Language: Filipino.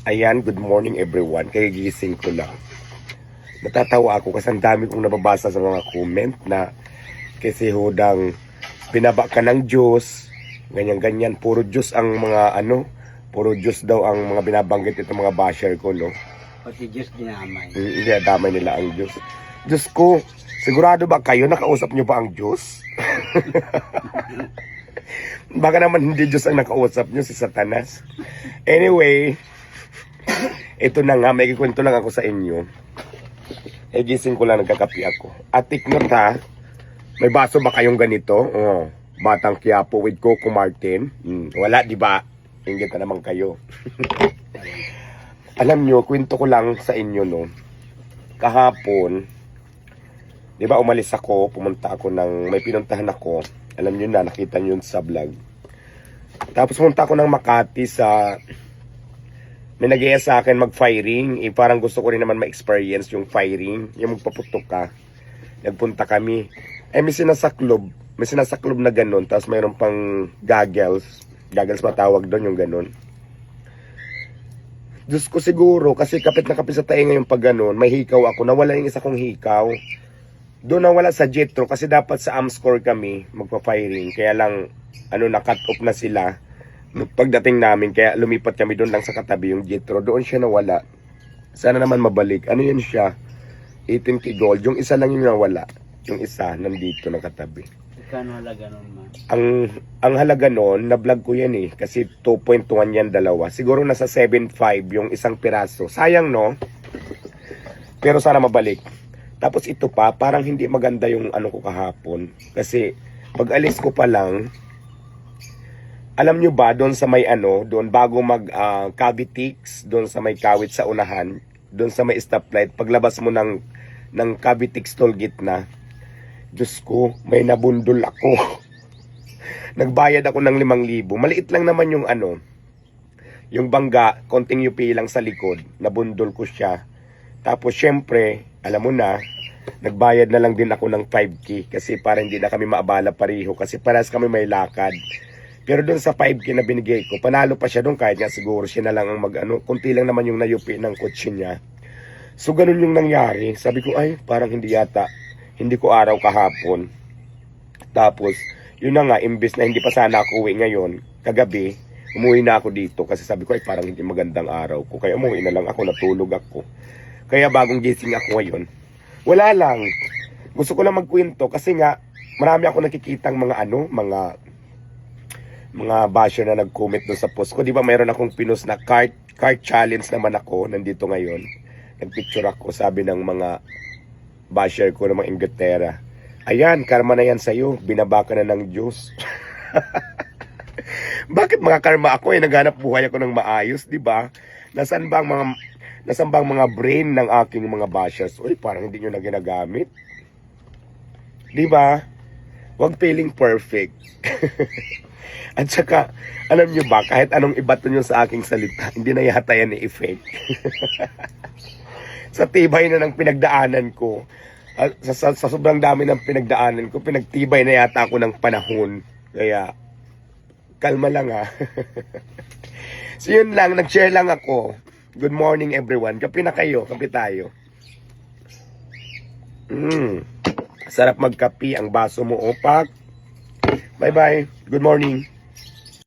Ayan, good morning everyone. Kaya gising ko lang. Natatawa ako kasi ang dami kong nababasa sa mga comment na kasi hudang pinaba ka ng Diyos, ganyan-ganyan. Puro Diyos ang mga puro Diyos daw ang mga binabanggit itong mga basher ko, no? Pati Diyos dinamay. Hindi, damay nila ang Diyos. Diyos ko, sigurado ba kayo nakausap nyo ba ang Diyos? Baka naman hindi Diyos ang nakausap nyo, si Satanas. Anyway, ito na nga, may kikwento lang ako sa inyo. Gising ko lang, nagkakapi ako. At take note ha, may baso ba kayong ganito? Oh, Batang Quiapo with Coco Martin. Wala, di ba? Ingit na naman kayo. Alam nyo, kwento ko lang sa inyo, no? Kahapon, di ba umalis ako, pumunta ako may pinuntahan ako. Alam nyo na, nakita nyo yun sa vlog. Tapos pumunta ako ng Makati may nag-iaya sa akin mag-firing. Parang gusto ko rin naman ma-experience yung firing. Yung magpaputok ka. Nagpunta kami. May sinasaklob na ganun. Tapos mayroon pang goggles. Goggles matawag doon yung ganun. Diyos ko siguro, kasi kapit na kapit sa tainga yung pag ganun, may hikaw ako. Nawala yung isa kong hikaw. Doon nawala sa Jetro kasi dapat sa Amscore kami magpa-firing. Kaya lang, na-cut off na sila. Pagdating namin, kaya lumipat kami doon lang sa katabi yung Jetro. Doon siya nawala. Sana naman mabalik. Ano yun siya? 18K gold. Yung isa lang yung nawala. Yung isa nandito ng katabi. Ikano halaga nun, man? Ang halaga nun, na-vlog ko yan eh. Kasi 2.1 yan dalawa. Siguro nasa 7.5 yung isang piraso. Sayang no? Pero sana mabalik. Tapos ito pa, parang hindi maganda yung ko kahapon. Kasi pag alis ko pa lang, alam nyo ba, doon sa may doon bago Cavitex, doon sa may kawit sa unahan, doon sa may stoplight, paglabas mo ng Cavitex toll gate na, Diyos ko, may nabundol ako. Nagbayad ako ng 5,000. Maliit lang naman yung yung bangga, konting UP lang sa likod, nabundol ko siya. Tapos syempre, alam mo na, nagbayad na lang din ako ng 5K kasi para hindi na kami maabala pareho kasi parehas kami may lakad. Pero doon sa 5K na binigay ko, panalo pa siya doon kahit nga siguro siya na lang ang kunti lang naman yung nayupi ng kotse niya. So ganun yung nangyari. Sabi ko, ay parang hindi ko araw kahapon. Tapos, yun na nga, imbes na hindi pa sana ako uwi ngayon, kagabi, umuwi na ako dito kasi sabi ko, ay parang hindi magandang araw ko. Kaya umuwi na lang ako, natulog ako. Kaya bagong gising ako ngayon, wala lang. Gusto ko lang magkwento kasi nga, marami ako nakikitang mga basher na nag-comment doon sa post ko. Di ba mayroon akong pinost na cart challenge naman ako, nandito ngayon. Nagpicture ako, sabi ng mga basher ko ng mga Inglaterra. Ayan, karma na yan sa'yo, binabaka na ng Diyos. Bakit mga karma ako naghanap buhay ako ng maayos, di ba? Nasaan ba ang mga brain ng aking mga bashers? Uy, parang hindi nyo na ginagamit. Di ba? Huwag feeling perfect. At saka, alam nyo ba, kahit anong ibato nyo sa aking salita, hindi na yata yan i-effect. Sa tibay na ng pinagdaanan ko, sa sobrang dami ng pinagdaanan ko, pinagtibay na yata ako ng panahon. Kaya, kalma lang ha. So yun lang, nag-share lang ako. Good morning everyone. Kape na kayo, kape tayo. Sarap magkape, ang baso mo opak. Bye bye, good morning.